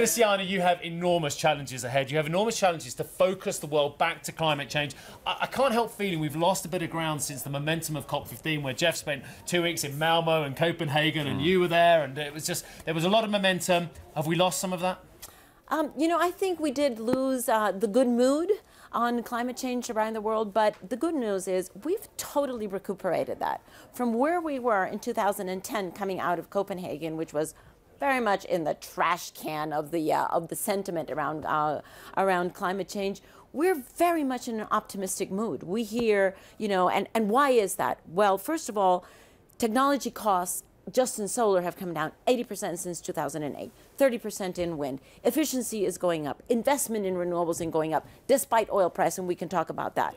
Christiana, you have enormous challenges ahead. You have enormous challenges to focus the world back to climate change. I can't help feeling we've lost a bit of ground since the momentum of COP15, where Jeff spent 2 weeks in Malmo and Copenhagen, and you were there, and it was just, there was a lot of momentum. Have we lost some of that? You know, I think we did lose the good mood on climate change around the world, but the good news is we've totally recuperated that. From where we were in 2010 coming out of Copenhagen, which was very much in the trash can of the sentiment around climate change, we're very much in an optimistic mood. We hear, you know, and why is that? Well, first of all, technology costs just in solar have come down 80% since 2008, 30% in wind. Efficiency is going up. Investment in renewables is going up, despite oil price, and we can talk about that.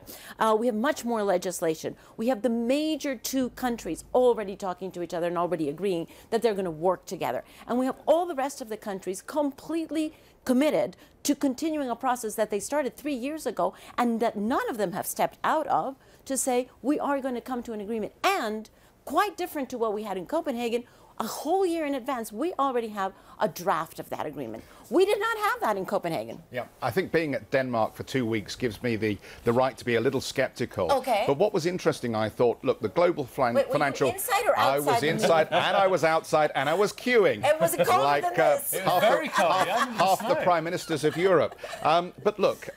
We have much more legislation. We have the major two countries already talking to each other and already agreeing that they're going to work together. And we have all the rest of the countries completely committed to continuing a process that they started 3 years ago and that none of them have stepped out of, to say we are going to come to an agreement. And quite different to what we had in Copenhagen, a whole year in advance, we already have a draft of that agreement. We did not have that in Copenhagen. Yeah, I think being at Denmark for 2 weeks gives me the right to be a little skeptical. Okay. But what was interesting, I thought, look, the global financial... Were you inside or outside? I was inside and I was outside and I was queuing. It was colder like, than this. It was very cold. Half the prime ministers of Europe. But look,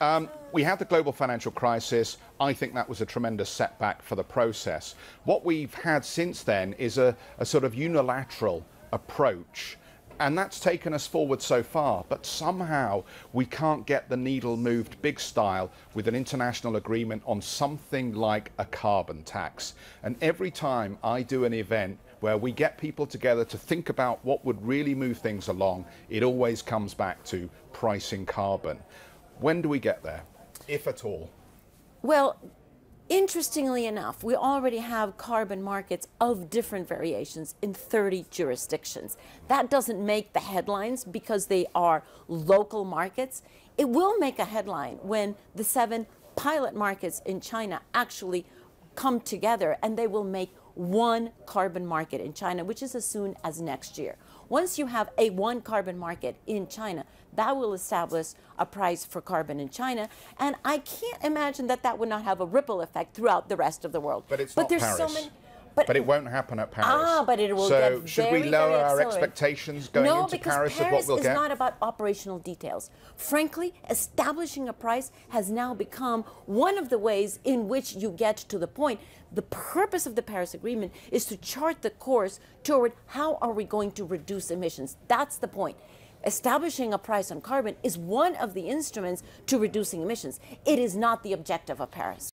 we had the global financial crisis. I think that was a tremendous setback for the process. What we've had since then is a sort of unilateral approach, and that's taken us forward so far, but somehow we can't get the needle moved big style with an international agreement on something like a carbon tax. And every time I do an event where we get people together to think about what would really move things along, it always comes back to pricing carbon. When do we get there, if at all? Well, interestingly enough, we already have carbon markets of different variations in 30 jurisdictions. That doesn't make the headlines because they are local markets. It will make a headline when the 7 pilot markets in China actually come together, and they will make one carbon market in China, which is as soon as next year. Once you have a one carbon market in China, that will establish a price for carbon in China, and I can't imagine that that would not have a ripple effect throughout the rest of the world. But it's not Paris. So many, but it won't happen at Paris. But it will so get should we lower our expectations going into Paris of what we'll get? No, because Paris is not about operational details. Frankly, establishing a price has now become one of the ways in which you get to the point. The purpose of the Paris Agreement is to chart the course toward how are we going to reduce emissions. That's the point. Establishing a price on carbon is one of the instruments to reducing emissions. It is not the objective of Paris.